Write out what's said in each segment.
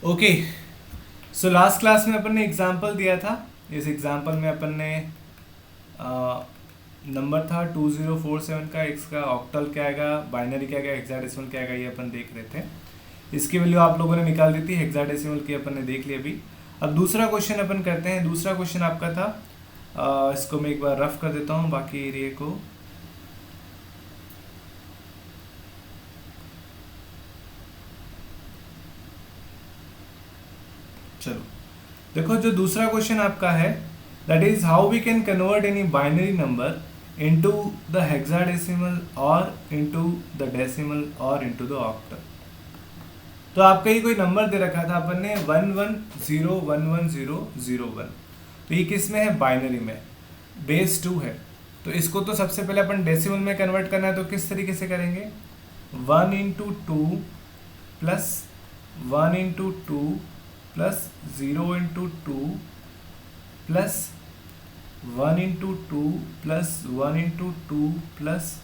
Okay, so last class में अपन ने example दिया था। इस एग्जाम्पल में अपन ने नंबर था 2047 का, इसका ऑक्टल क्या आएगा, बाइनरी क्या आएगा, हेक्साडेसिमल क्या आएगा, ये अपन देख रहे थे। इसकी वैल्यू आप लोगों ने निकाल दी थी, हेक्साडेसिमल की अपन ने देख ली अभी। अब दूसरा क्वेश्चन अपन करते हैं। दूसरा क्वेश्चन आपका था, इसको मैं एक बार रफ कर देता हूँ बाकी एरिया को। चलो देखो, जो दूसरा क्वेश्चन आपका है, that is how we can convert any binary number into the hexadecimal और इनटू द डेसिमल और इनटू द ऑक्टल। तो आपका ही कोई नंबर दे रखा था अपन ने 11011001। तो ये किस में है, बाइनरी में, बेस 2 है। तो इसको तो सबसे पहले अपन डेसिमल में कन्वर्ट करना है, तो किस तरीके से करेंगे, 1 into two plus 1 into two plus 0 into two plus 1 into two plus 1 into two plus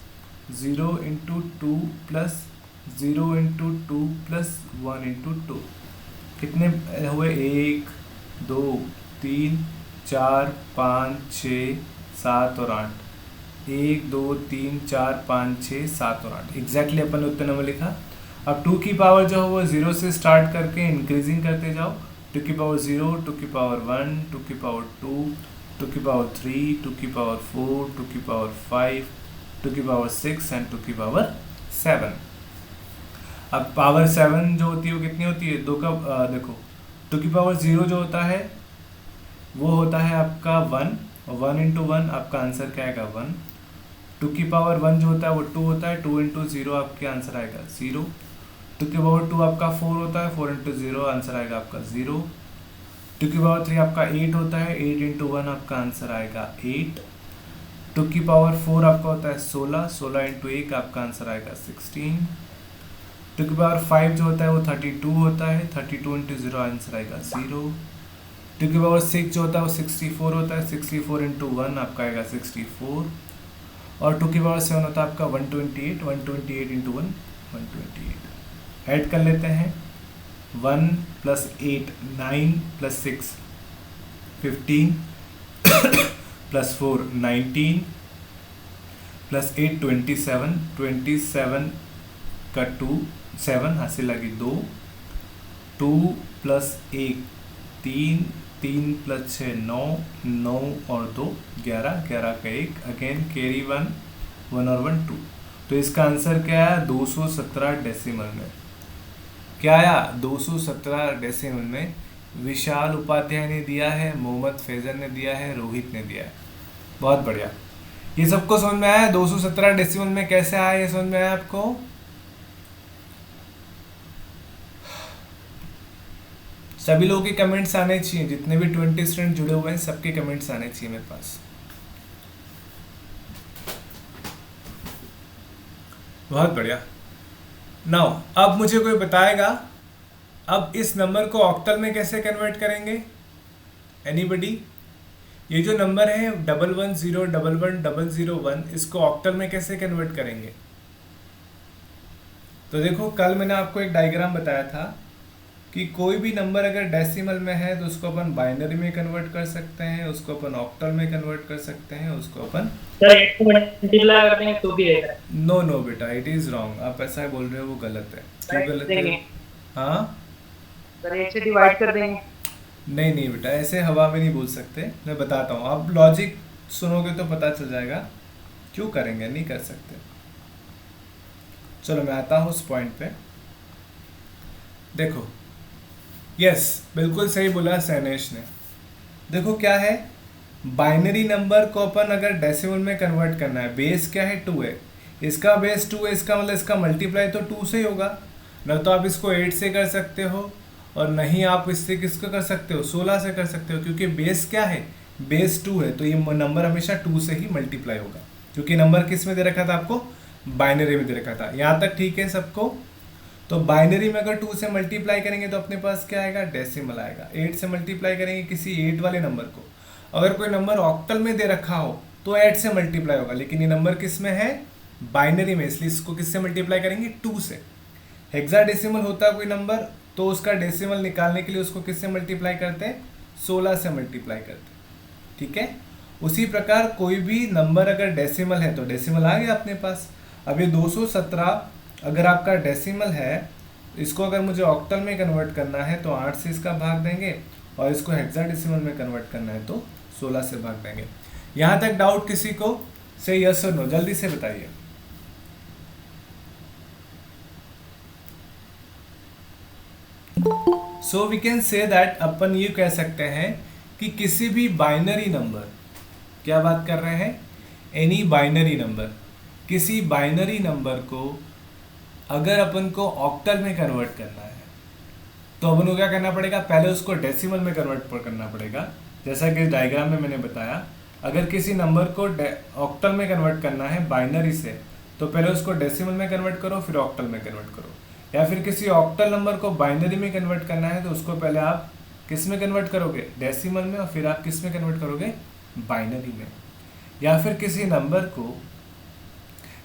0 into two plus 0 into two plus 1 into two. कितने हुए, 1 2 3 4 5 6 7 और 8। 1 2 3 4 5 6 7 और 8 एग्जैक्टली अपन ने उतने नंबर लिखा। अब 2 की पावर जो है वो 0 से स्टार्ट करके इंक्रीजिंग करते जाओ। 2 की पावर 0, 2 की पावर 1, 2 की पावर 2, 2 की पावर 3, 2 की पावर 4, 2 की पावर 5, 2 की पावर 6 एंड 2 की पावर 7। अब पावर 7 जो होती है वो कितनी होती है, दो का देखो 2 की पावर 0 जो होता है वो होता है आपका 1, और 1 इंटू 1 आपका आंसर क्या आएगा, 1। 2 की पावर 1 जो होता है वो 2 होता है, 2 इंटू 0 आपके आंसर आएगा 0। 2 की पावर 2 आपका 4 होता है, 4 इंटू 0 आंसर आएगा आपका 0। 2 की पावर 3 आपका 8 होता है, 8 इंटू 1 आपका आंसर आएगा 8। 2 की पावर 4 आपका होता है 16, 16 इंटू 1 आपका आंसर आएगा 16। 2 की पावर 5 जो होता है वो 32 होता है, 32 इंटू 0 आंसर आएगा 0। 2 की पावर 6 जो होता है वो 64 होता है, 64 इंटू 1 आपका आएगा 64। और 2 की पावर 7 होता है आपका 128, 128 इंटू 1 128। ऐड कर लेते हैं, 1 प्लस 8 9 प्लस 6 15 प्लस 4 19 प्लस 8 27, 27 का 2 7 हासिल लगी 2, 2 प्लस 1 3, 3 प्लस 6 9, 9 और 2 11, 11 का 1 अगेन कैरी 1, 1 और 1 2। तो इसका आंसर क्या है, 217 डेसिमल में। क्या आया, 217 डेसिमल में। विशाल उपाध्याय ने दिया है, मोहम्मद फैजल ने दिया है, रोहित ने दिया है। बहुत बढ़िया, ये सबको समझ में आया। 217 डेसिमल में कैसे आया, ये समझ में आया आपको। सभी लोगों के कमेंट्स आने चाहिए, जितने भी 20 स्टूडेंट जुड़े हुए हैं सबके कमेंट्स आने चाहिए मेरे पास। बहुत बढ़िया। नाउ अब मुझे कोई बताएगा, अब इस नंबर को ऑक्टल में कैसे कन्वर्ट करेंगे, एनीबडी। ये जो नंबर है 11011101, इसको ऑक्टल में कैसे कन्वर्ट करेंगे। तो देखो, कल मैंने आपको एक डायग्राम बताया था कि कोई भी नंबर अगर डेसिमल में है तो उसको अपन बाइनरी में कन्वर्ट कर सकते हैं, उसको अपन ऑक्टल में कन्वर्ट कर सकते हैं, उसको अपन सर 8 को मल्टीप्लाई करते हैं तो भी रहेगा। नो नो बेटा, इट इज रॉन्ग। आप ऐसा बोल रहे हो वो गलत है। क्यों गलत है, हाँ सर 8 से डिवाइड कर देंगे। नहीं नहीं बेटा, ऐसे हवा में नहीं बोल सकते। मैं बताता हूँ, आप लॉजिक सुनोगे तो पता चल जाएगा क्यों करेंगे, नहीं कर सकते। चलो मैं आता हूँ उस पॉइंट पे। देखो, यस बिल्कुल सही बोला सैनेश ने। देखो क्या है, बाइनरी नंबर को अपन अगर डेसिमल में कन्वर्ट करना है, बेस क्या है 2 है, इसका बेस 2 है, इसका मतलब इसका मल्टीप्लाई तो 2 से ही होगा। न तो आप इसको 8 से कर सकते हो और नहीं आप इससे किसको कर सकते हो, 16 से कर सकते हो, क्योंकि बेस क्या है, बेस 2 है। तो ये नंबर हमेशा 2 से ही मल्टीप्लाई होगा, क्योंकि नंबर किस में दे रखा था आपको, बाइनरी में दे रखा था। यहाँ तक ठीक है सबको। तो बाइनरी में अगर 2 से मल्टीप्लाई करेंगे तो अपने पास क्या आएगा, डेसिमल आएगा। 8 से मल्टीप्लाई करेंगे किसी 8 वाले नंबर को, अगर कोई नंबर ऑक्टल में दे रखा हो तो 8 से मल्टीप्लाई होगा, लेकिन ये नंबर किस में है, बाइनरी में, इसलिए इसको किससे मल्टीप्लाई करेंगे, 2 से। हेक्साडेसिमल होता है कोई नंबर तो उसका डेसिमल निकालने के लिए उसको किससे मल्टीप्लाई करते हैं, 16 से मल्टीप्लाई करते हैं, ठीक है। उसी प्रकार कोई भी नंबर अगर डेसिमल है तो डेसिमल आ गया अपने पास। अब ये 217 अगर आपका डेसिमल है, इसको अगर मुझे ऑक्टल में कन्वर्ट करना है तो 8 से इसका भाग देंगे, और इसको हेक्साडेसिमल में कन्वर्ट करना है तो 16 से भाग देंगे। यहाँ तक डाउट किसी को? से यस और नो, जल्दी से बताइए। So we can say that, अपन ये कह सकते हैं कि किसी भी बाइनरी नंबर, क्या बात कर रहे हैं, एनी बाइनरी नंबर, किसी बाइनरी नंबर को अगर अपन को ऑक्टल में कन्वर्ट करना है तो अपन को क्या करना पड़ेगा, पहले उसको डेसिमल में कन्वर्ट करना पड़ेगा। जैसा कि डायग्राम में मैंने बताया, अगर किसी नंबर को ऑक्टल में कन्वर्ट करना है बाइनरी से, तो पहले उसको डेसिमल में कन्वर्ट करो, फिर ऑक्टल में कन्वर्ट करो। या फिर किसी ऑक्टल नंबर को बाइनरी में कन्वर्ट करना है तो उसको पहले आप किस में कन्वर्ट करोगे, डेसिमल में, और फिर आप किस में कन्वर्ट करोगे, बाइनरी में। या फिर किसी नंबर को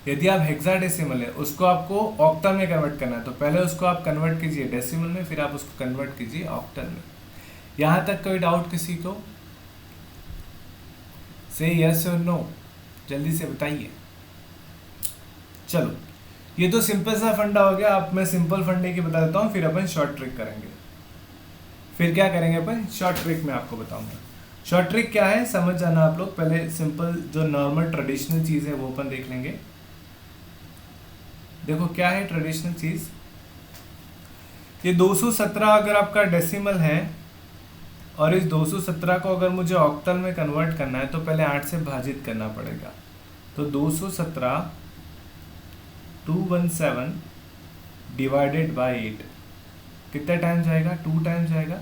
यदि आप हेक्साडेसिमल है उसको आपको ऑक्टल में कन्वर्ट करना है तो पहले उसको आप कन्वर्ट कीजिए डेसिमल में, फिर आप उसको कन्वर्ट कीजिए ऑक्टल में। यहाँ तक कोई डाउट किसी को? से यस और नो, जल्दी से बताइए। चलो, ये तो सिंपल सा फंडा हो गया। अब मैं सिंपल फंडे की बता देता हूँ, फिर अपन शॉर्ट ट्रिक करेंगे। फिर क्या करेंगे अपन, शॉर्ट ट्रिक में आपको बताऊंगा। शॉर्ट ट्रिक क्या है समझ जाना आप लोग। पहले सिंपल जो नॉर्मल ट्रेडिशनल चीज़ है वो अपन देख लेंगे। देखो क्या है ट्रेडिशनल चीज़, ये 217 अगर आपका डेसिमल है और इस 217 को अगर मुझे ऑक्टल में कन्वर्ट करना है तो पहले 8 से भाजित करना पड़ेगा। तो 217 217 डिवाइडेड बाय 8 कितना टाइम जाएगा, 2 टाइम जाएगा।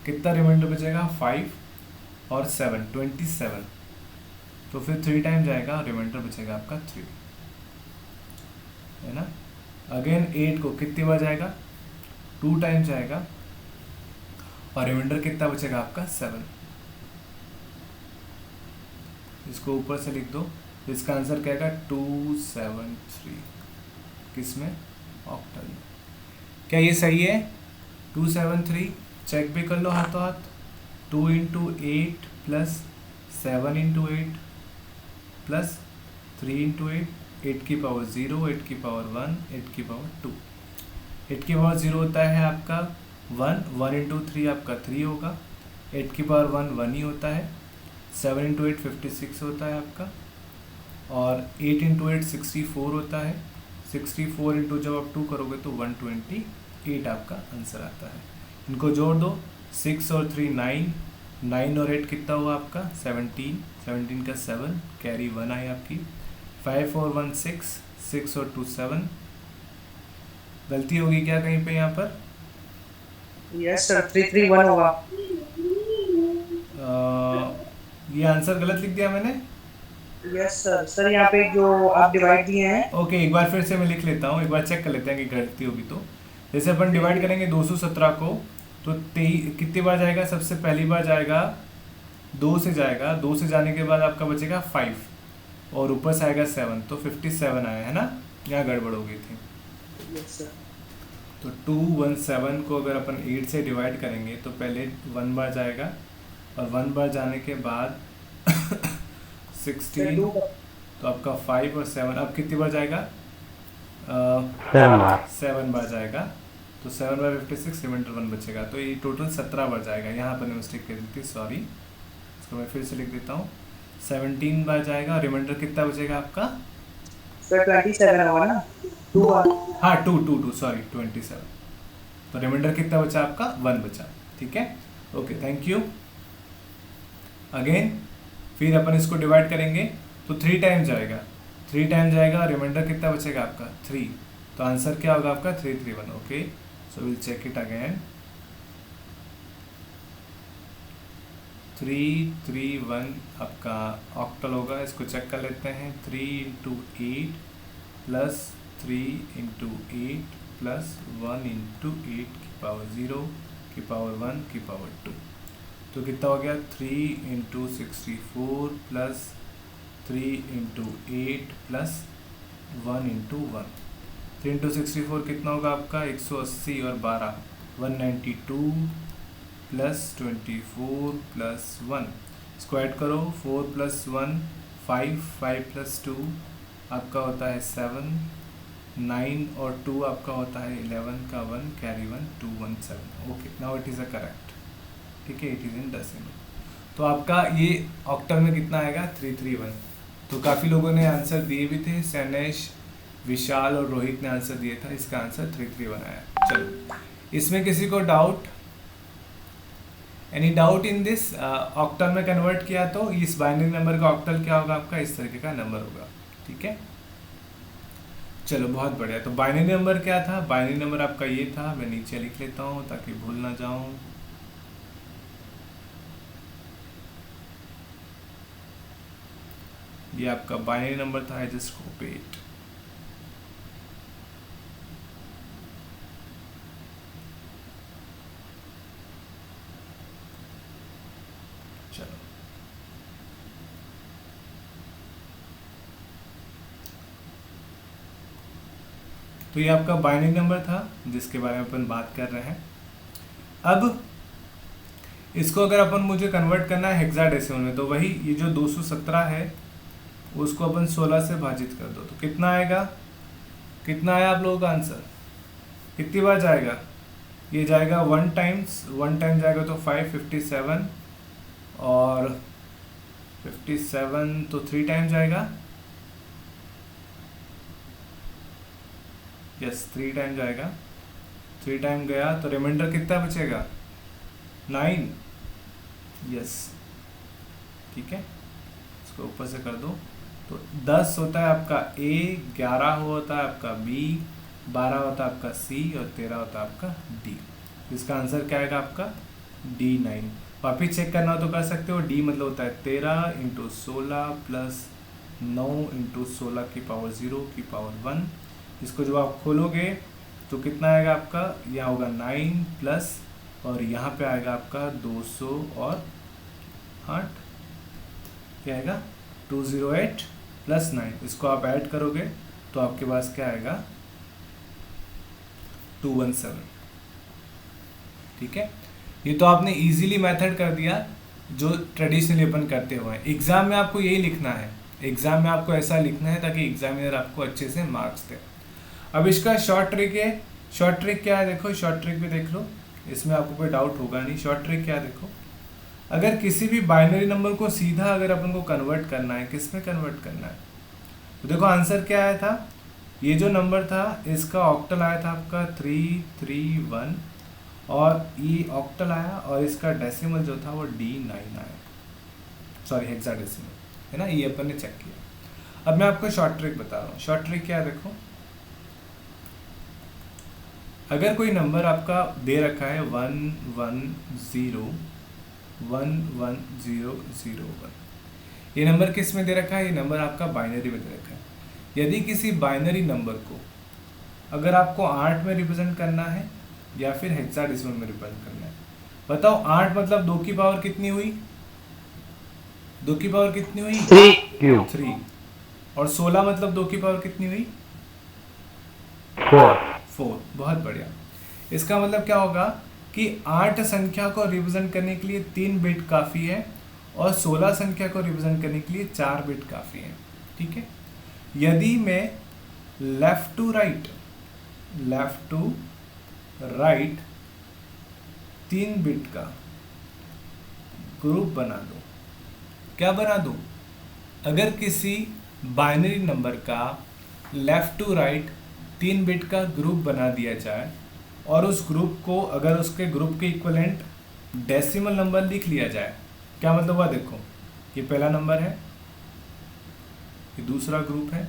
कितना रिमाइंडर बचेगा, 5 और 7 27, तो फिर 3 टाइम जाएगा और रिमाइंडर बचेगा आपका 3, है ना। अगेन 8 को कितनी बार जाएगा, 2 टाइम जाएगा और रिमाइंडर कितना बचेगा आपका 7। इसको ऊपर से लिख दो, इसका आंसर क्या आएगा 273, किसमें, ऑक्टल में। क्या ये सही है 273? चेक भी कर लो हाथों हाथ। 2 into 8 plus 7 into 8 plus 3 into 8 की पावर 0, 8 की पावर 1, 8 की पावर 2। 8 की पावर 0 होता है आपका 1, 1 इंटू 3 आपका 3 होगा। 8 की पावर 1 1 ही होता है। 7 इंटू 8 56 होता है आपका, और 8 इंटू 8 64 होता है। 64 इंटू जब आप 2 करोगे तो 128 आपका आंसर आता है। इनको जोड़ दो, 6 और 3 9, 9 और 8 कितना हुआ आपका 17, 17 का 7, कैरी 1 आई आपकी। 5 और 1 6, 6 और 2 7। गलती होगी क्या कहीं पे यहाँ पर? यस सर, 331 होगा। ये आंसर गलत लिख दिया मैंने। यस सर, सर यहाँ पे जो आप डिवाइड दिए हैं। ओके, एक बार फिर से मैं लिख लेता हूँ, एक बार चेक कर लेते हैं कि गलती होगी तो। जैसे अपन डिवाइड करेंगे 217 को तो कितनी बार जाएगा, सबसे पहली बार जाएगा 2 से जाएगा, 2 से जाने के बाद आपका बचेगा 5 और ऊपर से आएगा 7, तो 57 आया है ना। यहाँ गड़बड़ हो गई थी। Yes sir. तो 217 को अगर अपन 8 से डिवाइड करेंगे तो पहले 1 बार जाएगा और 1 बार जाने के बाद 16, तो आपका 5 और 7, अब कितनी बार जाएगा, 7 बार जाएगा। तो 7 बार 56, रिमाइंडर 1 बचेगा, तो ये टोटल 17 बार जाएगा। यहाँ पर मिस्टेक कर दी थी, सॉरी। इसको मैं फिर से लिख देता हूँ, 17 बार जाएगा और रिमाइंडर कितना बचेगा आपका सर 27 होगा ना, 2 बार। हाँ 2 सॉरी 27। तो रिमाइंडर कितना बचा आपका 1 बचा, ठीक है। Okay, thank you. अगेन फिर अपन इसको डिवाइड करेंगे तो 3 टाइम जाएगा, 3 टाइम जाएगा और रिमाइंडर कितना बचेगा आपका 3। तो आंसर क्या होगा आपका 331। Okay, so will check it again. 331 आपका ऑक्टल होगा, इसको चेक कर लेते हैं। 3 into 8 plus 3 into 8 plus 1 into 8 की पावर 0 की पावर 1 की पावर 2, तो कितना हो गया 3 into 64 plus 3 into 8 plus 1 into 1। 3 into 64 कितना होगा आपका 180 और 12 192 प्लस 24 प्लस 1, स्क्वायर करो, 4 प्लस 1 5, 5 प्लस 2 आपका होता है 7, 9 और 2 आपका होता है 11 का 1 carry 1 217। Okay, now it is a correct. ठीक है, इट इज़ इन डेसिमल। तो आपका ये ऑक्टल में कितना आएगा 331। तो काफ़ी लोगों ने आंसर दिए भी थे, सैनेश, विशाल और रोहित ने आंसर दिया था, इसका आंसर 331 आया। चलो, इसमें किसी को doubt, any doubt in this? Octal में कन्वर्ट किया तो इस बाइनरी नंबर का ऑक्टल क्या होगा आपका, इस तरीके का नंबर होगा। ठीक है, चलो बहुत बढ़िया। तो बाइनरी नंबर क्या था? बाइनरी नंबर आपका ये था, मैं नीचे लिख लेता हूँ ताकि भूल ना जाऊँ। ये आपका बाइनरी नंबर था, आई जस्ट कॉपी इट। चलो, तो ये आपका बाइनरी नंबर था जिसके बारे में अपन बात कर रहे हैं। अब इसको अगर अपन मुझे कन्वर्ट करना है हेक्साडेसिमल में, तो वही ये जो 217 है उसको अपन 16 से भाजित कर दो, तो कितना आएगा? कितना आया आप लोगों का आंसर? कितनी बार जाएगा? ये जाएगा 1 टाइम्स, 1 टाइम जाएगा तो 5, 57 और 57 तो 3 टाइम जाएगा। यस, 3 टाइम जाएगा। 3 टाइम गया तो रिमाइंडर कितना बचेगा? 9। यस, ठीक है, इसको ऊपर से कर दो। तो 10 होता है आपका ए, 11 होता है आपका बी, 12 होता है आपका सी और 13 होता है आपका डी। इसका आंसर क्या आएगा आपका? D9। वापिस चेक करना हो तो कर सकते हो। डी मतलब होता है 13 इंटू 16 प्लस 9 इंटू 16 की पावर 0 की पावर 1। इसको जब आप खोलोगे तो कितना आएगा आपका? यहाँ होगा 9 प्लस, और यहाँ पे आएगा आपका 208, क्या आएगा? 208 प्लस 9। इसको आप ऐड करोगे तो आपके पास क्या आएगा? 217। ठीक है, ये तो आपने इजीली मेथड कर दिया जो ट्रेडिशनली अपन करते हुए हैं। एग्जाम में आपको यही लिखना है, एग्जाम में आपको ऐसा लिखना है ताकि एग्जामिनर आपको अच्छे से मार्क्स दे। अब इसका शॉर्ट ट्रिक है। शॉर्ट ट्रिक क्या है? देखो, शॉर्ट ट्रिक भी देख लो, इसमें आपको कोई डाउट होगा नहीं। शॉर्ट ट्रिक क्या है? देखो, अगर किसी भी बाइनरी नंबर को सीधा अगर अपन को कन्वर्ट करना है, किस में कन्वर्ट करना है, तो देखो आंसर क्या आया था। ये जो नंबर था इसका ऑक्टल आया था आपका 331, और ये ऑक्टल आया, और इसका डेसिमल जो था वो D9 आया, सॉरी हेक्साडेसिमल, है ना, ये अपन ने चेक किया। अब मैं आपको शॉर्ट ट्रिक बता रहा हूँ। शॉर्ट ट्रिक क्या है? देखो, अगर कोई नंबर आपका दे रखा है 110110001, ये नंबर किस में दे रखा है? ये नंबर आपका बाइनरी में दे रखा है। यदि किसी बाइनरी नंबर को अगर आपको 8 में रिप्रेजेंट करना है या फिर हेक्साडेसिमल में रिप्रेजेंट करना है, बताओ 8 मतलब 2 की पावर कितनी हुई? 2 की पावर कितनी हुई? 3। और 16 मतलब 2 की पावर कितनी हुई? 4। बहुत बढ़िया। इसका मतलब क्या होगा कि 8 संख्या को रिप्रेजेंट करने के लिए 3 बिट काफ़ी है, और 16 संख्या को रिप्रेजेंट करने के लिए 4 बिट काफ़ी है। ठीक है, यदि मैं लेफ्ट टू राइट 3 बिट का ग्रुप बना दूं, क्या बना दूं? अगर किसी बाइनरी नंबर का लेफ्ट टू राइट 3 बिट का ग्रुप बना दिया जाए, और उस ग्रुप को अगर उसके ग्रुप के इक्वलेंट डेसिमल नंबर लिख लिया जाए, क्या मतलब हुआ? देखो, ये पहला नंबर है, ये दूसरा ग्रुप है,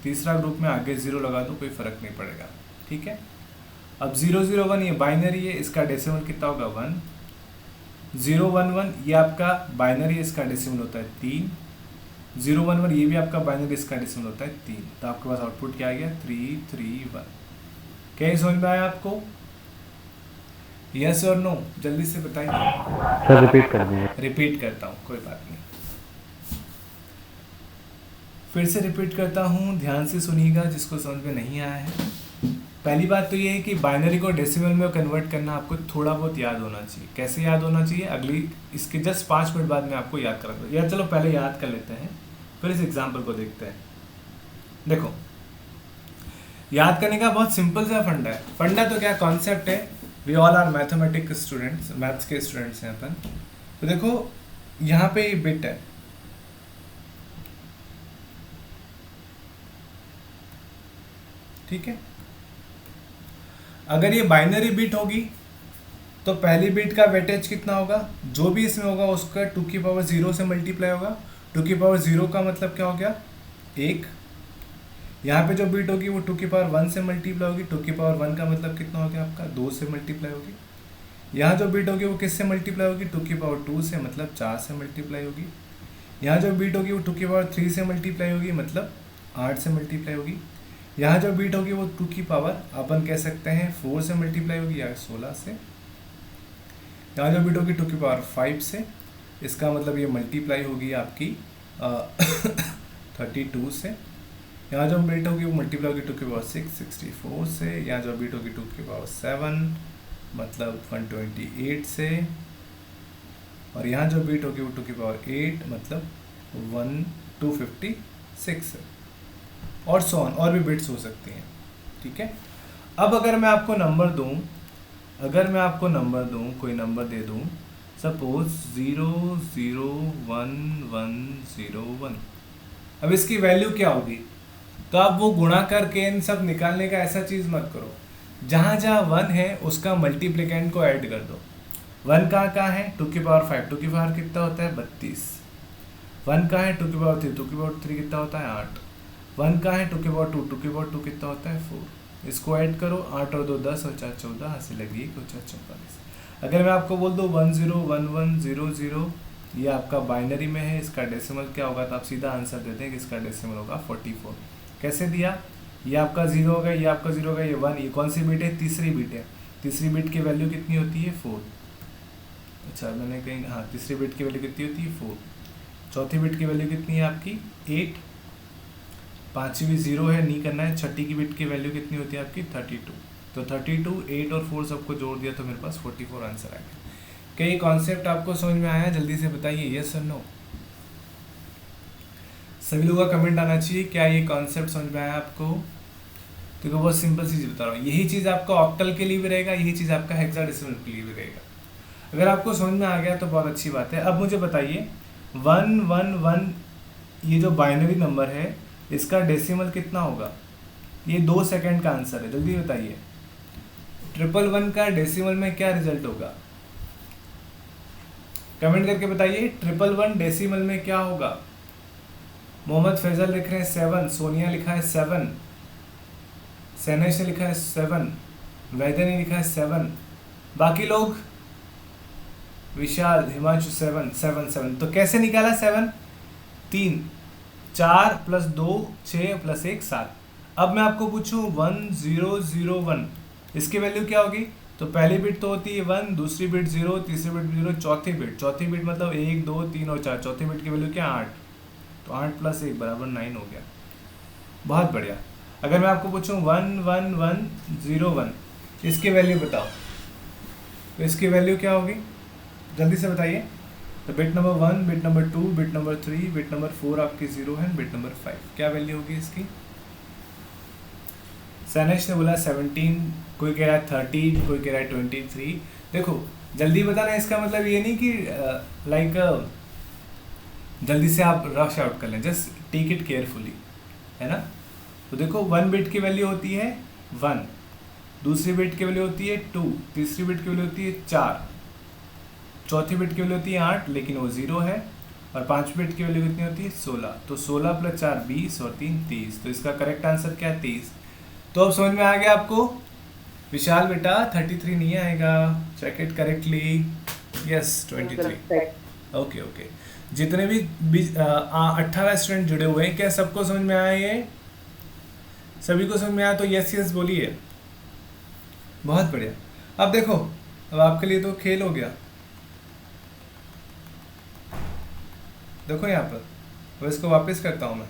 तीसरा ग्रुप में आगे 0 लगा दो, कोई फर्क नहीं पड़ेगा। ठीक है, अब 001 ये बाइनरी है, इसका डेसिमल कितना होगा? 1। 011 ये आपका बाइनरी है, इसका डेसिमल होता है 3। 011 ये भी आपका बाइनरी, इसका डेसिमल होता है 3। तो आपके पास आउटपुट क्या आ गया? 331। क्या समझ में आया आपको? यस और नो? जल्दी से बताइए। सर रिपीट कर दीजिए। रिपीट करता हूँ, कोई बात नहीं, फिर से रिपीट करता हूँ, ध्यान से सुनिएगा जिसको समझ में नहीं आया है। पहली बात तो ये है कि बाइनरी को डेसिमल में कन्वर्ट करना आपको थोड़ा बहुत याद होना चाहिए। कैसे याद होना चाहिए, अगली इसके जस्ट 5 मिनट बाद में आपको याद करा दूँ, या चलो पहले याद कर लेते हैं फिर इस एग्जाम्पल को देखते हैं। देखो, याद करने का बहुत सिंपल सा फंडा है। फंडा तो क्या कॉन्सेप्ट है, we all are mathematics students, maths के स्टूडेंट्स हैं अपन। तो देखो यहाँ पे ये बिट है, ठीक है। अगर ये बाइनरी बिट होगी तो पहली बिट का वेटेज कितना होगा, जो भी इसमें होगा उसका 2 की पावर 0 से मल्टीप्लाई होगा। 2 की पावर 0 का मतलब क्या हो गया, 1। यहाँ पे जो बिट होगी वो 2 की पावर 1 से मल्टीप्लाई होगी। 2 की पावर 1 का मतलब कितना हो गया आपका, 2 से मल्टीप्लाई होगी। यहाँ जो बिट होगी वो किससे मल्टीप्लाई होगी, 2 की पावर 2 से, मतलब 4 से मल्टीप्लाई होगी। यहाँ जो बिट होगी वो 2 की पावर 3 से मल्टीप्लाई होगी, मतलब 8 से मल्टीप्लाई होगी। यहाँ जो बीट होगी वो 2 की पावर अपन कह सकते हैं 4 से मल्टीप्लाई होगी या 16 से। यहाँ जो बीट होगी 2 की पावर 5 से, इसका मतलब ये मल्टीप्लाई होगी आपकी 32 से। यहाँ जो बीट होगी वो मल्टीप्लाई होगी 2 की पावर 6 64 से। यहाँ जो बीट होगी 2 की पावर 7 मतलब 128 से। और यहाँ जो बीट होगी वो 2 की पावर 8 मतलब 256 से। और सो ऑन, और भी बिट्स हो सकती हैं, ठीक है। अब अगर मैं आपको नंबर दूं, कोई नंबर दे दूं, सपोज 001101। अब इसकी वैल्यू क्या होगी, तो आप वो गुणा करके इन सब निकालने का ऐसा चीज़ मत करो। जहाँ जहाँ 1 है उसका मल्टीप्लिकेंट को ऐड कर दो। 1 कहाँ है, 2 की पावर 5, 2 की पावर कितना होता है 32। 1 कहाँ है, 2 की पावर 3, 2 की पावर 3 कितना होता है 8। 1 कहाँ है, 2 की पावर 2, 2 की पावर 2 कितना होता है 4। इसको ऐड करो, 8 और 2 10 और 4 14, हंसी लगी 1 और 4 44। अगर मैं आपको बोल दूँ 101100, ये आपका बाइनरी में है, इसका डेसिमल क्या होगा, तो आप सीधा आंसर देते हैं कि इसका डेसिमल होगा 44। कैसे दिया, ये आपका 0 होगा, ये आपका 0 होगा, ये 1। ये कौन सी बिट है, तीसरी बिट है। तीसरी बिट की वैल्यू कितनी होती है 4। अच्छा मैंने कहीं, हाँ तीसरी बिट की वैल्यू कितनी होती है 4। चौथी बिट की वैल्यू कितनी है आपकी 8। पाँचवीं 0 है, नहीं करना है। छठी की बिट की वैल्यू कितनी होती है आपकी 32। तो 32, 8 और 4 सबको जोड़ दिया तो मेरे पास 44 आंसर आ गया। क्या ये कॉन्सेप्ट आपको समझ में आया, जल्दी से बताइए यस और नो। सभी लोगों का कमेंट आना चाहिए, क्या ये कॉन्सेप्ट समझ में आया आपको। तो बहुत सिंपल सी चीज़ बता रहा हूँ, यही चीज़ आपका ऑक्टल के लिए भी रहेगा, यही चीज़ आपका हेक्साडेसिमल के लिए भी रहेगा। अगर आपको समझ में आ गया तो बहुत अच्छी बात है। अब मुझे बताइए 111 ये जो बाइनरी नंबर है इसका डेसिमल कितना होगा। ये 2 सेकंड का आंसर है, जल्दी बताइए। 111 का डेसिमल में क्या रिजल्ट होगा, कमेंट करके बताइए। 111 डेसिमल में क्या होगा। मोहम्मद फैजल लिख रहे हैं 7, सोनिया लिखा है 7, सैनेश ने लिखा है 7, वैद्य ने लिखा है 7, बाकी लोग विशाल हिमांशु 7 7 7। तो कैसे निकाला 7, 3 4 + 2 6 + 1 7। अब मैं आपको पूछूं 1001, इसकी वैल्यू क्या होगी। तो पहली बिट तो होती है 1, दूसरी बिट 0, तीसरी बिट 0, चौथी बिट मतलब 1 2 3 और 4। चौथी बिट की वैल्यू क्या 8। तो 8 + 1 = 9 हो गया। बहुत बढ़िया। अगर मैं आपको पूछूं 11101, इसकी वैल्यू बताओ, तो इसकी वैल्यू क्या होगी, जल्दी से बताइए। तो bit number 1, bit number 2, bit number 3, bit number 4 आपकी 0 है, बिट नंबर 5 क्या वैल्यू होगी इसकी। सैनेश ने बोला 17, कोई कह रहा है 30, कोई कह रहा है 23। देखो जल्दी बताना, इसका मतलब ये नहीं कि जल्दी से आप रश आउट कर लें, जस्ट टेक इट केयरफुली, है ना। तो देखो 1 बिट की वैल्यू होती है 1, दूसरी बिट की वैल्यू होती है 2, तीसरी बिट की वैल्यू होती है 4, चौथी बिट की वैल्यू होती है 8 लेकिन वो 0 है, और 5 बिट की वैल्यू कितनी होती है 16। तो 16 + 4 20 और 3 30। तो इसका करेक्ट आंसर क्या है 30। तो अब समझ में आ गया आपको। विशाल बेटा 33 नहीं आएगा, check it correctly. Yes 23। Okay okay. जितने भी 18 स्टूडेंट जुड़े हुए हैं, क्या सबको समझ में आया ये, सभी को समझ में आया तो यस यस बोलिए। बहुत बढ़िया। अब देखो, अब आपके लिए तो खेल हो गया। देखो यहाँ पर, अब इसको वापस करता हूँ मैं।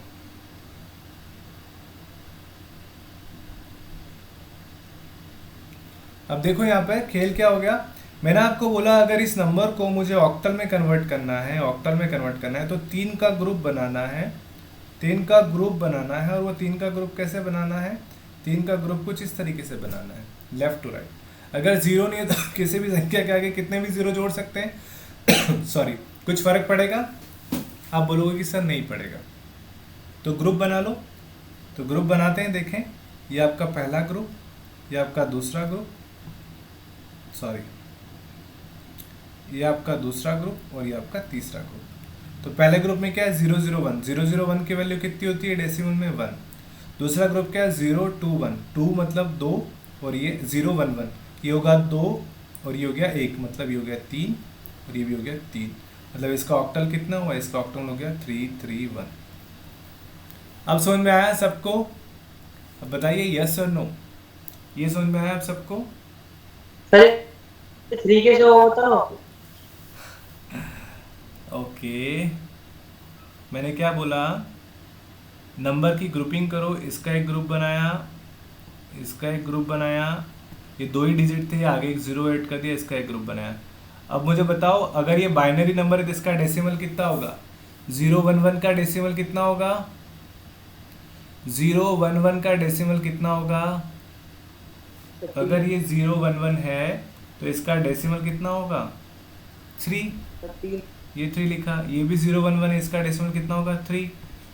अब देखो यहाँ पे खेल क्या हो गया, मैंने आपको बोला अगर इस नंबर को मुझे ऑक्टल में कन्वर्ट करना है, ऑक्टल में कन्वर्ट करना है तो 3 का ग्रुप बनाना है, 3 का ग्रुप बनाना है। और वो 3 का ग्रुप कैसे बनाना है, 3 का ग्रुप कुछ इस तरीके से बनाना है, लेफ्ट टू राइट। अगर जीरो नहीं है तो किसी भी संख्या के आगे कितने भी जीरो जोड़ सकते हैं सॉरी, कुछ फर्क पड़ेगा? आप बोलोगे कि सर नहीं पड़ेगा। तो ग्रुप बना लो। तो ग्रुप बनाते हैं, देखें ये आपका पहला ग्रुप, ये आपका दूसरा ग्रुप, सॉरी ये आपका दूसरा ग्रुप और ये आपका तीसरा ग्रुप। तो पहले ग्रुप में क्या है 001, 001 की वैल्यू कितनी होती है डेसिमल में 1। दूसरा ग्रुप क्या है 021, 2 मतलब 2 और ये 011, ये होगा 2 और ये हो गया 1 मतलब ये हो गया 3 और ये भी हो गया 3, मतलब इसका ऑक्टल कितना हुआ, इसका ऑक्टल हो गया 331। अब समझ में आया सबको? अब बताइए यस और नो, ये समझ में आया आप सबको? सर 3 के जो होता ना। ओके, मैंने क्या बोला, नंबर की ग्रुपिंग करो, इसका एक ग्रुप बनाया, इसका एक ग्रुप बनाया, ये 2 ही डिजिट थे, आगे एक 0 ऐड कर दिया, इसका एक ग्रुप बनाया। अब मुझे बताओ अगर ये बाइनरी नंबर है तो इसका डेसिमल कितना होगा, 011 का डेसिमल कितना होगा, 011 का डेसिमल कितना होगा? अगर ये 011 है तो इसका डेसिमल कितना होगा 3, ये 3 लिखा, ये भी 011 है, इसका डेसिमल कितना होगा 3,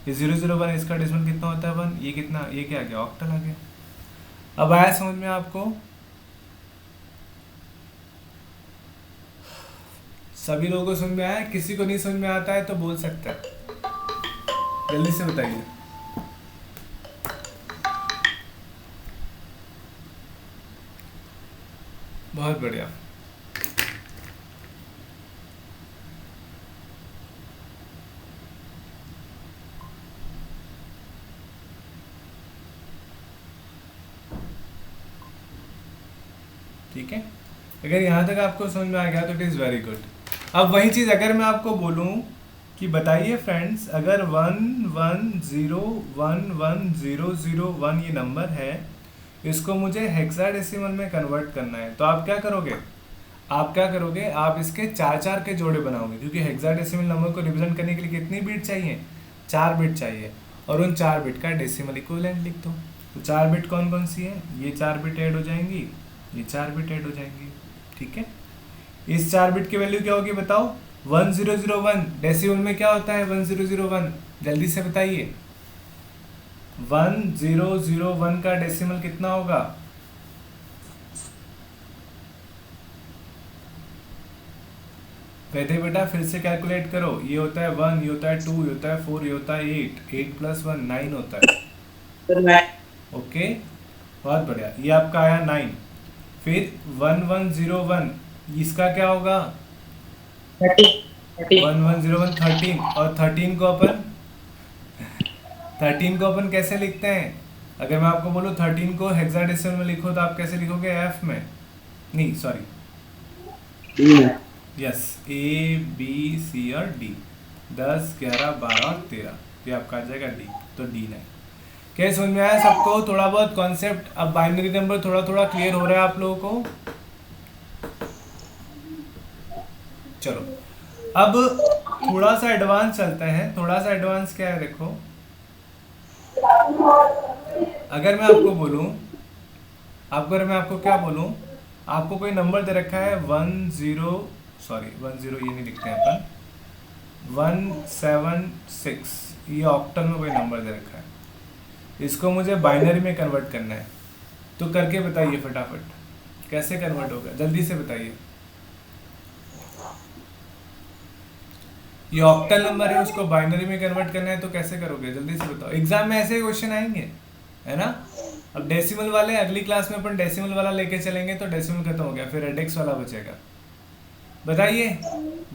ये 001 है, इसका डेसिमल कितना होता है 1, ये कितना, ये क्या आ गया ऑक्टल आ गया। अब आया समझ में आपको? सभी लोगों को समझ में आया? किसी को नहीं समझ में आता है तो बोल सकता है, जल्दी से बताइए। बहुत बढ़िया। ठीक है, अगर यहाँ तक आपको समझ में आ गया तो इट इज़ वेरी गुड। अब वही चीज़ अगर मैं आपको बोलूँ कि बताइए फ्रेंड्स, अगर 110110001 ये नंबर है, इसको मुझे हेक्साडेसिमल में कन्वर्ट करना है, तो आप क्या करोगे? आप क्या करोगे, आप इसके 4 के जोड़े बनाओगे, क्योंकि हेक्साडेसिमल नंबर को रिप्रेजेंट करने के लिए कितनी बिट चाहिए, 4 बिट चाहिए, और उन 4 बिट का डेसिमल इक्विवेलेंट लिख दो। तो 4 बिट कौन कौन सी है, ये 4 बिट ऐड हो जाएंगी, ये 4 बिट ऐड हो जाएंगी। ठीक है, इस 4 बिट की वैल्यू क्या होगी बताओ, 1001 डेसिमल में क्या होता है 1001, जल्दी से बताइए 1001 का डेसिमल कितना होगा? कहते बेटा फिर से कैलकुलेट करो, ये होता है 1, ये होता है 2, ये होता है 4, ये होता है 8, 8 + 1 9 होता है। ओके, बहुत बढ़िया, ये आपका आया 9। फिर 1101 इसका क्या होगा 1101 13, और 13 को अपन कैसे लिखते हैं? अगर मैं आपको बोलूँ 13 को हेक्साडेसिमल में लिखो तो आप कैसे लिखोगे, एफ में, नहीं sorry yes, A B C और डी, 10 11 12 और 13, ये आपका आ जाएगा डी, तो डी 9। क्या समझ में आया सबको? थोड़ा बहुत कॉन्सेप्ट अब बाइनरी नंबर थोड़ा थोड़ा क्लियर हो रहा है आप लोगों को? चलो अब थोड़ा सा एडवांस चलते हैं। थोड़ा सा एडवांस क्या है देखो, अगर मैं आपको बोलूं, अगर मैं आपको क्या बोलूं, आपको कोई नंबर दे रखा है 10 ये नहीं लिखते हैं अपन, 176, ये ऑक्टल में कोई नंबर दे रखा है, इसको मुझे बाइनरी में कन्वर्ट करना है, तो करके बताइए फटाफट कैसे कन्वर्ट होगा, जल्दी से बताइए। ये ऑक्टल नंबर है, उसको बाइनरी में कन्वर्ट करना है तो कैसे करोगे, जल्दी से बताओ। एग्जाम में ऐसे क्वेश्चन आएंगे, है ना। अब डेसिमल वाले अगली क्लास में अपन डेसिमल वाला लेके चलेंगे, तो डेसिमल खत्म हो गया, फिर रेडिक्स वाला बचेगा। बताइए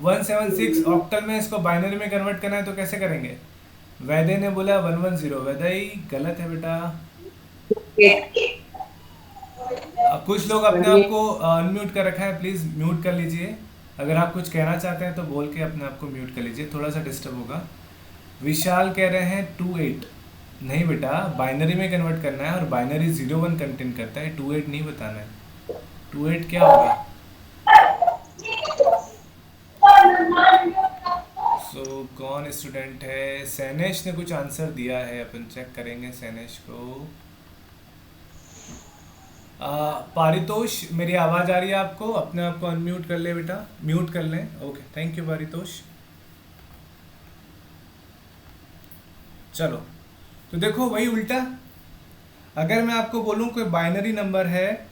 176 ऑक्टल में इसको बाइनरी में कन्वर्ट करना है तो कैसे करेंगे? वैदे ने बोला 110, वैदे गलत है बेटा। कुछ लोग अपने आप को अनम्यूट कर रखा है, प्लीज म्यूट कर लीजिए। अगर आप कुछ कहना चाहते हैं तो बोल के अपने आप को म्यूट कर लीजिए, थोड़ा सा डिस्टर्ब होगा। विशाल कह रहे हैं 28, नहीं बेटा बाइनरी में कन्वर्ट करना है, और बाइनरी 01 कंटेन करता है, 28 नहीं बताना है। 28 क्या होगा? सो कौन स्टूडेंट है? सैनेश ने कुछ आंसर दिया है, अपन चेक करेंगे सैनेश को। पारितोष, मेरी आवाज़ आ रही है आपको? अपने आप को अनम्यूट कर ले बेटा, म्यूट कर लें। Okay, thank you Paritosh. चलो, तो देखो वही उल्टा, अगर मैं आपको बोलूं कोई बाइनरी नंबर है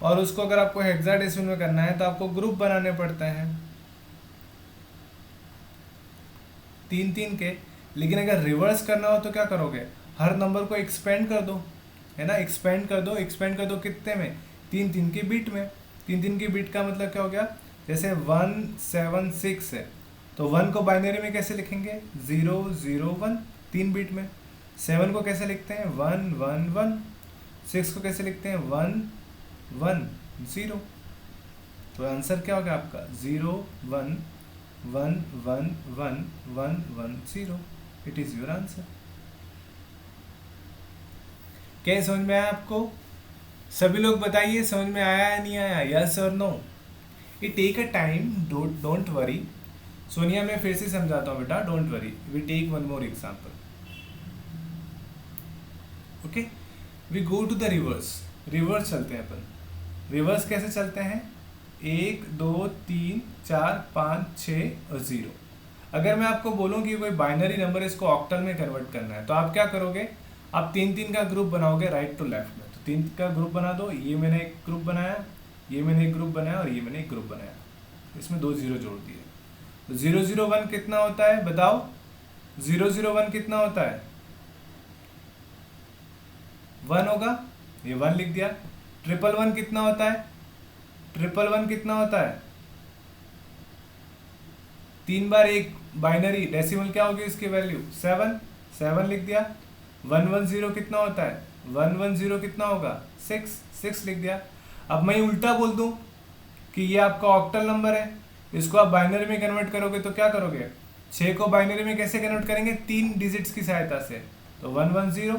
और उसको अगर आपको हेक्साडेसिमल में करना है तो आपको ग्रुप बनाने पड़ते हैं 3-3 के। लेकिन अगर रिवर्स करना हो तो क्या करोगे? हर नंबर को एक्सपेंड कर दो, है ना, एक्सपेंड कर दो। एक्सपेंड कर दो कितने में? 3-3 की बीट में। 3-3 की बीट का मतलब क्या हो गया? जैसे 176 है तो 1 को बाइनरी में कैसे लिखेंगे? 001, 3 बीट में। 7 को कैसे लिखते हैं? 111। 6 को कैसे लिखते हैं? 110। तो आंसर क्या होगा आपका? 011111110। It is your answer. क्या समझ में आया आपको? सभी लोग बताइए, समझ में आया या नहीं आया? यस और no? It take a time, don't worry. Sonia, मैं फिर से समझाता हूँ बेटा, don't worry, we take one more example. Okay, we go to the reverse. Reverse चलते हैं अपन। रिवर्स कैसे चलते हैं? 1 2 3 4 5 6 और 0। अगर मैं आपको बोलूँ कि कोई बाइनरी नंबर इसको ऑक्टल में कन्वर्ट करना है तो आप क्या करोगे? आप 3-3 का ग्रुप बनाओगे राइट टू लेफ्ट में। तो 3 का ग्रुप बना दो। ये मैंने एक ग्रुप बनाया, ये मैंने एक ग्रुप बनाया और ये मैंने एक ग्रुप बनाया। इसमें 2 0 जोड़ दिए। तो 001 कितना होता है बताओ? 001 कितना होता है? 1 होगा, ये 1 लिख दिया। 111 कितना होता है? 111 कितना होता है? 3 बार 1 बाइनरी डेसिमल क्या होगी इसकी वैल्यू? 7 लिख दिया। 110 कितना होता है? 110 कितना होगा? 6 लिख दिया। अब मैं उल्टा बोल दूं कि ये आपका ऑक्टल नंबर है, इसको आप बाइनरी में कन्वर्ट करोगे तो क्या करोगे? 6 को बाइनरी में कैसे कन्वर्ट करेंगे? 3 डिजिट्स की सहायता से, तो 110।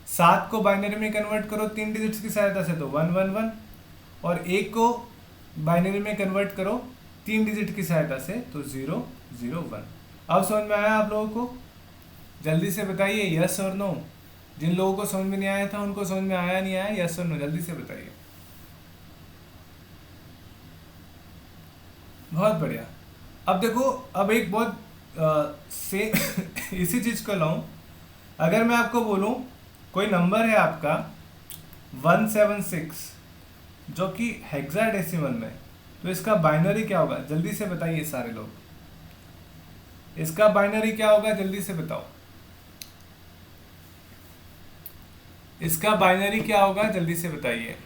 7 को बाइनरी में कन्वर्ट करो 3 डिजिट्स की सहायता से, तो 111। और 1 को बाइनरी में कन्वर्ट करो 3 डिजिट की सहायता से, तो 001। अब समझ में आया आप लोगों को? जल्दी से बताइए यस और नो। जिन लोगों को समझ में नहीं आया था उनको समझ में आया नहीं आया? यस और नो, जल्दी से बताइए। बहुत बढ़िया। अब देखो, अब एक बहुत से इसी चीज को लाऊं। अगर मैं आपको बोलूं कोई नंबर है आपका 176 जो कि हेक्साडेसिमल में, तो इसका बाइनरी क्या होगा? जल्दी से बताइए सारे लोग, इसका बाइनरी क्या होगा? जल्दी से बताओ, इसका बाइनरी क्या होगा? जल्दी से बताइए।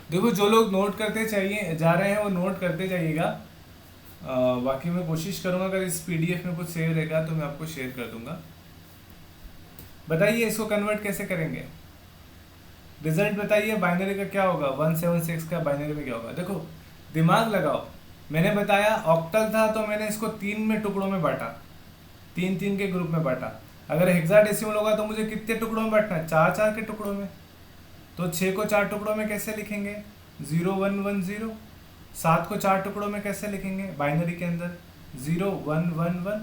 देखो, जो लोग नोट करते चाहिए जा रहे हैं वो नोट करते जाइएगा। बाकी मैं कोशिश करूंगा अगर इस पीडीएफ में कुछ सेव रहेगा तो मैं आपको शेयर कर दूंगा। बताइए इसको कन्वर्ट कैसे करेंगे? रिजल्ट बताइए, बाइनरी का क्या होगा? 176 का बाइनरी में क्या होगा? देखो, दिमाग लगाओ। मैंने बताया ऑक्टल था तो मैंने इसको 3 में टुकड़ों में बांटा, 3-3 के ग्रुप में बांटा। अगर हेक्साडेसिमल होगा तो मुझे कितने टुकड़ों में बांटना है? 4-4 के टुकड़ों में। तो 6 को 4 टुकड़ों में कैसे लिखेंगे? 0110। 7 को 4 टुकड़ों में कैसे लिखेंगे बाइनरी के अंदर? 0111।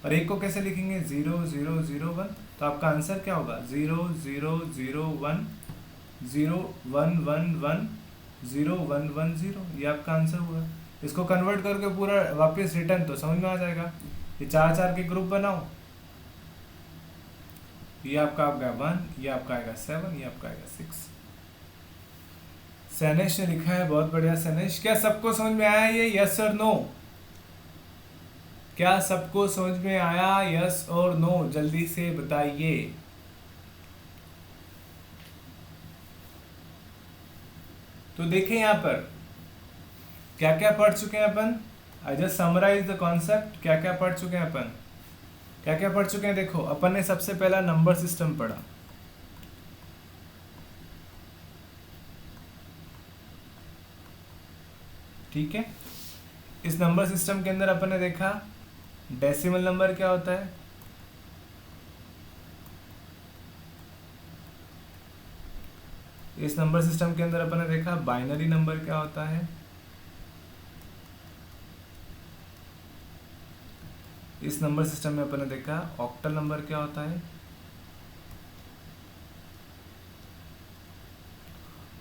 और 1 को कैसे लिखेंगे? 0001। तो आपका आंसर क्या होगा? 0001 0111 0110। ये आपका आंसर हुआ। इसको कन्वर्ट करके पूरा वापस रिटर्न तो समझ में आ जाएगा। ये 4-4 के ग्रुप बनाओ, ये आपका आएगा 1, ये आपका आएगा 7, ये आपका आएगा 6। सैनेश ने लिखा है, बहुत बढ़िया सैनेश। क्या सबको समझ में आया ये? यस और नो? क्या सबको समझ में आया? यस और नो, जल्दी से बताइए। तो देखें यहां पर क्या क्या पढ़ चुके हैं अपन। I just summarise the concept. क्या क्या पढ़ चुके हैं अपन? क्या क्या पढ़ चुके हैं? देखो, अपन ने सबसे पहला नंबर सिस्टम पढ़ा, ठीक है। इस नंबर सिस्टम के अंदर अपन ने देखा डेसिमल नंबर क्या होता है? इस नंबर सिस्टम के अंदर अपन ने देखा बाइनरी नंबर क्या होता है, इस नंबर सिस्टम में अपन ने देखा ऑक्टल नंबर क्या होता है,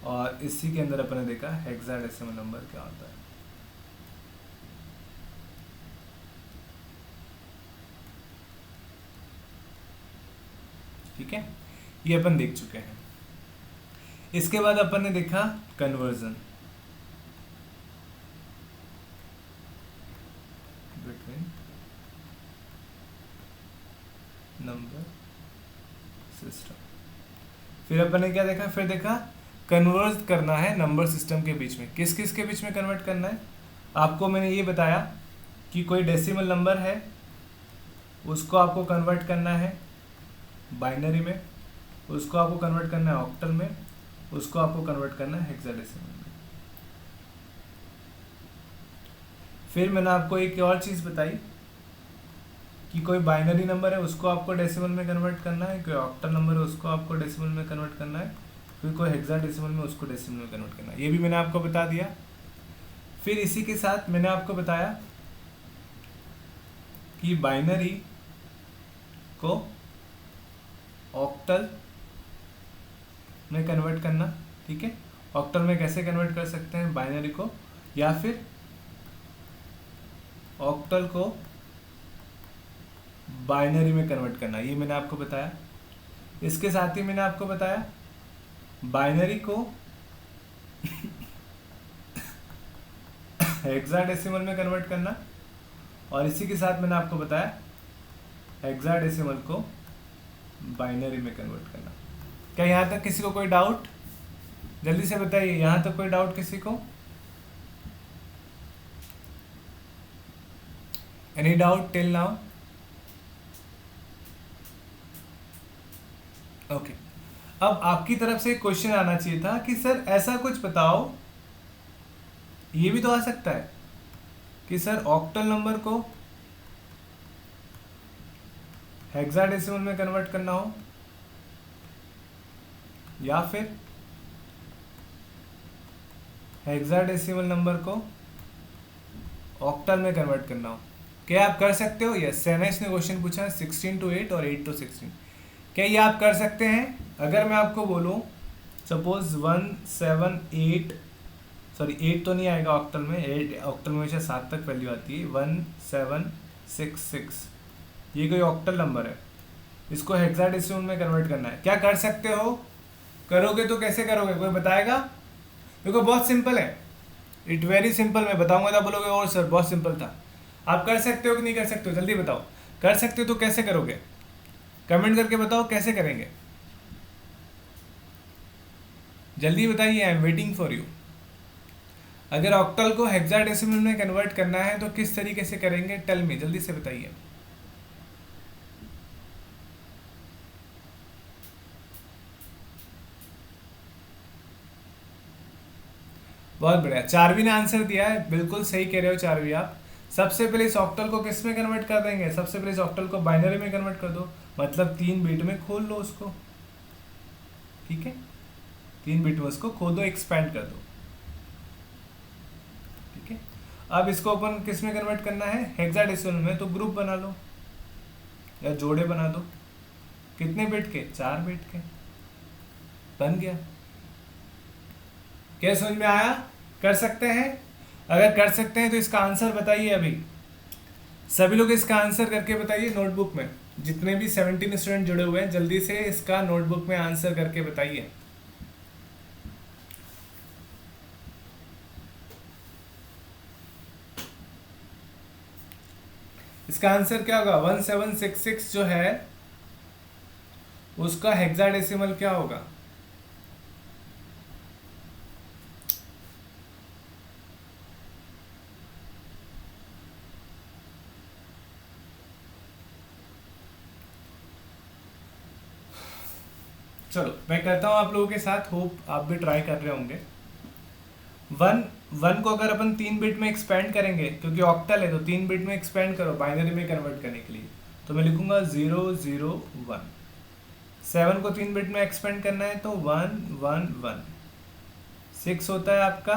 और इसी के अंदर अपन ने देखा हेक्साडेसिमल नंबर क्या होता है। ठीक है, ये अपन देख चुके हैं। इसके बाद अपन ने देखा कन्वर्जन बिटवीन नंबर सिस्टम। फिर अपन ने क्या देखा? फिर देखा कन्वर्ज करना है नंबर सिस्टम के बीच में। किस किस के बीच में कन्वर्ट करना है? आपको मैंने ये बताया कि कोई डेसिमल नंबर है, उसको आपको कन्वर्ट करना है बाइनरी में, उसको आपको कन्वर्ट करना है ऑक्टल में, उसको आपको कन्वर्ट करना है हेक्साडेसिमल में। फिर मैंने आपको एक और चीज़ बताई कि कोई बाइनरी नंबर है उसको आपको डेसिमल में कन्वर्ट करना है, कोई ऑक्टल नंबर है उसको आपको डेसिमल में कन्वर्ट करना है, फिर कोई हेक्साडेसिमल में उसको डेसिमल में कन्वर्ट करना है। ये भी मैंने आपको बता दिया। फिर इसी के साथ मैंने आपको बताया कि बाइनरी को ऑक्टल में कन्वर्ट करना। ठीक है, ऑक्टल में कैसे कन्वर्ट कर सकते हैं बाइनरी को, या फिर ऑक्टल को बाइनरी में कन्वर्ट करना, ये मैंने आपको बताया। इसके साथ ही मैंने आपको बताया बाइनरी को हेक्साडेसिमल में कन्वर्ट करना, और इसी के साथ मैंने आपको बताया हेक्साडेसिमल को बाइनरी में कन्वर्ट करना। क्या यहाँ तक किसी को कोई डाउट? जल्दी से बताइए, यहाँ तक कोई डाउट किसी को? Any doubt till now? Okay, अब आपकी तरफ से क्वेश्चन आना चाहिए था कि सर ऐसा कुछ बताओ, ये भी तो आ सकता है कि सर ऑक्टल नंबर को हेक्साडेसिमल में कन्वर्ट करना हो, या फिर हेक्साडेसिमल नंबर को ऑक्टल में कन्वर्ट करना हो। क्या आप कर सकते हो? यस, सेनेस ने क्वेश्चन पूछा 16 to 8 और 8 to 16। क्या ये आप कर सकते हैं? अगर मैं आपको बोलूं सपोज 1 7 8, सॉरी 8 तो नहीं आएगा ऑक्टल में, 8 ऑक्टल में हमेशा 7 तक वैल्यू आती है, 1 7 6 6, ये कोई ऑक्टल नंबर है, इसको हेक्साडेसिमल में कन्वर्ट करना है। क्या कर सकते हो? करोगे तो कैसे करोगे, कोई बताएगा? देखो बहुत सिंपल है, इट वेरी सिंपल। मैं बताऊंगा तो बोलोगे और सर बहुत सिंपल था। आप कर सकते हो कि नहीं कर सकते हो? जल्दी बताओ, कर सकते हो तो कैसे करोगे? कमेंट करके बताओ कैसे करेंगे, जल्दी बताइए, I am waiting for you. अगर ऑक्टल को हेक्साडेसिमल में कन्वर्ट करना है तो किस तरीके से करेंगे? टेल मी, जल्दी से बताइए। बहुत बढ़िया, चारवी ने आंसर दिया है, बिल्कुल सही कह रहे हो चारवी आप। सबसे पहले इस ऑक्टल को किस में कन्वर्ट कर देंगे? सबसे पहले इस ऑक्टल को बाइनरी में कन्वर्ट कर दो, मतलब 3 बिट में खोल लो उसको। ठीक है, 3 बिट में उसको खोल दो, एक्सपैंड कर दो। ठीक है, अब इसको अपन किस में कन्वर्ट करना है? हेक्साडेसिमल में। तो ग्रुप बना लो या जोड़े बना दो। कितने बिट के? 4 बिट के। बन गया। क्या समझ में आया? कर सकते हैं? अगर कर सकते हैं तो इसका आंसर बताइए अभी। सभी लोग इसका आंसर करके बताइए नोटबुक में। जितने भी 17 स्टूडेंट जुड़े हुए हैं जल्दी से इसका नोटबुक में आंसर करके बताइए। इसका आंसर क्या होगा? 1766 जो है उसका हेक्साडेसिमल क्या होगा? चलो मैं करता हूं आप लोगों के साथ, होप आप भी ट्राई कर रहे होंगे। वन वन को अगर अपन 3 बिट में एक्सपेंड करेंगे, क्योंकि ऑक्टल है तो 3 बिट में एक्सपेंड करो बाइनरी में कन्वर्ट करने के लिए, तो मैं लिखूंगा 0 0 1। 7 को 3 बिट में एक्सपेंड करना है तो 1 1 1। 6 होता है आपका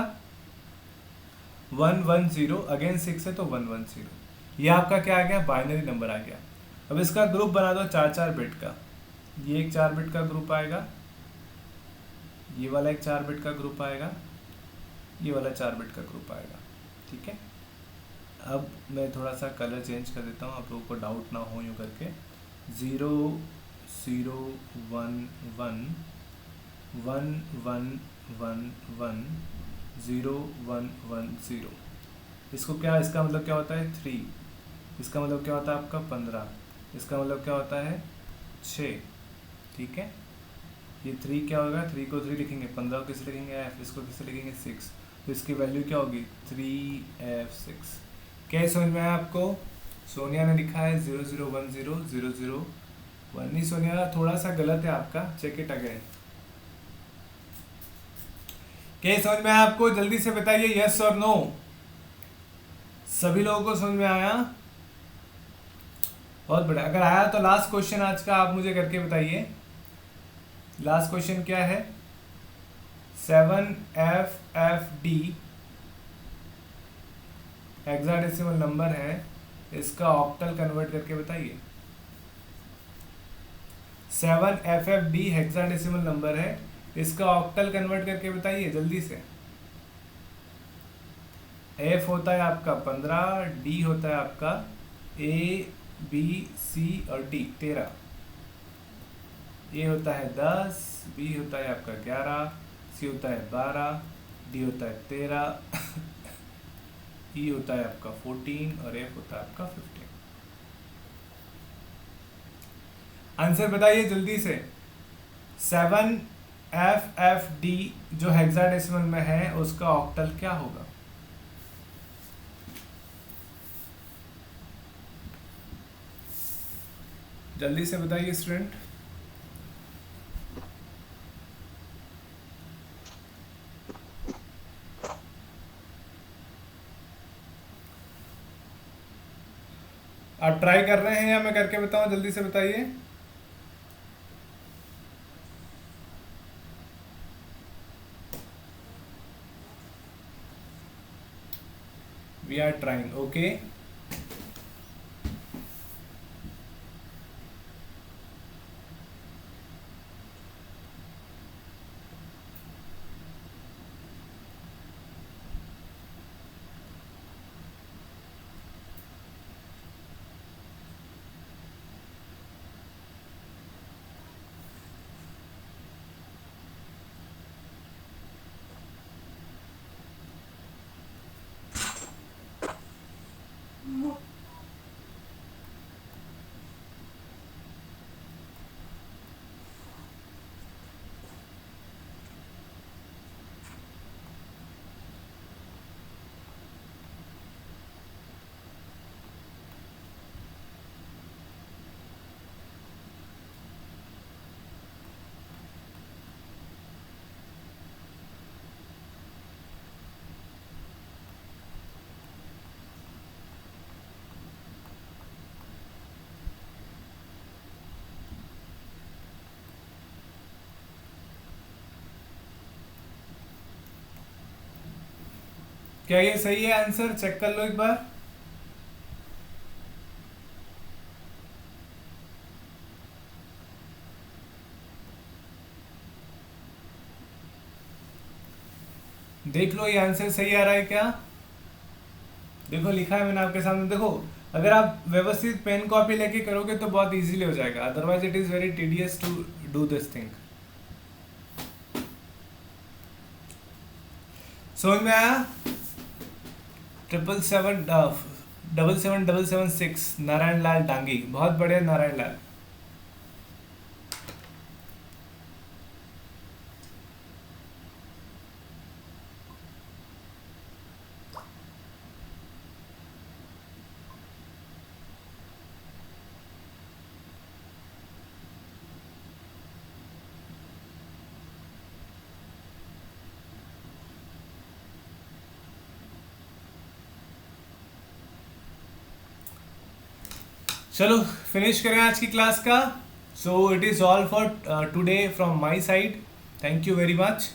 1 1 0, अगेन 6 है तो 1 1 0। ये आपका क्या आ गया, बाइनरी नंबर आ गया। अब इसका ग्रुप बना दो 4 4 बिट का। ये एक 4 बिट का ग्रुप आएगा, ये वाला एक 4 बिट का ग्रुप आएगा, ये वाला 4 बिट का ग्रुप आएगा। ठीक है, अब मैं थोड़ा सा कलर चेंज कर देता हूँ, आप लोगों को डाउट ना हो यूँ करके। 0 0 1 1 1 1 1 1 0 1 1 0। इसको क्या, इसका मतलब क्या होता है 3, इसका मतलब क्या होता है आपका 15, इसका मतलब क्या होता है 6। ठीक है, ये 3 क्या होगा, 3 को 3 लिखेंगे, 15 को किसे लिखेंगे f, इसको किसे लिखेंगे 6, तो इसकी वैल्यू क्या होगी 3f6। क्या समझ में आया आपको? सोनिया ने लिखा है 0 0 1 0 0 0 1। नहीं सोनिया, थोड़ा सा गलत है आपका, चेक इट अगेन। क्या समझ में आया आपको? जल्दी से बताइए यस और नो। सभी लोगों को समझ में आया? बहुत बढ़िया। अगर आया तो लास्ट क्वेश्चन आज का आप मुझे करके बताइए। लास्ट क्वेश्चन क्या है? 7FFD हेक्साडेसिमल नंबर है, इसका ऑक्टल कन्वर्ट करके बताइए। 7FFD हेक्साडेसिमल नंबर है, इसका ऑक्टल कन्वर्ट करके बताइए जल्दी से। F होता है आपका 15, D होता है आपका A B C और D 13, A होता है 10, B होता है आपका 11, C होता है 12, D होता है 13 E होता है आपका 14 और F होता है आपका 15। आंसर बताइए जल्दी से। 7FFD जो हेक्साडेसिमल में है उसका ऑक्टल क्या होगा? जल्दी से बताइए स्टूडेंट। आप ट्राई कर रहे हैं या मैं करके बताऊं? जल्दी से बताइए। We are trying, okay. क्या ये सही है आंसर? चेक कर लो एक बार। देख लो ये आंसर सही आ रहा है क्या? देखो लिखा है मैंने आपके सामने, देखो। अगर आप व्यवस्थित पेन कॉपी लेके करोगे तो बहुत इजीली हो जाएगा, otherwise it is very tedious to do this thing. समझ में आया? 7777776 नारायण लाल डांगी, बहुत बढ़िया नारायण लाल। चलो फिनिश करें आज की क्लास का. So it is all for today from my side. Thank you very much.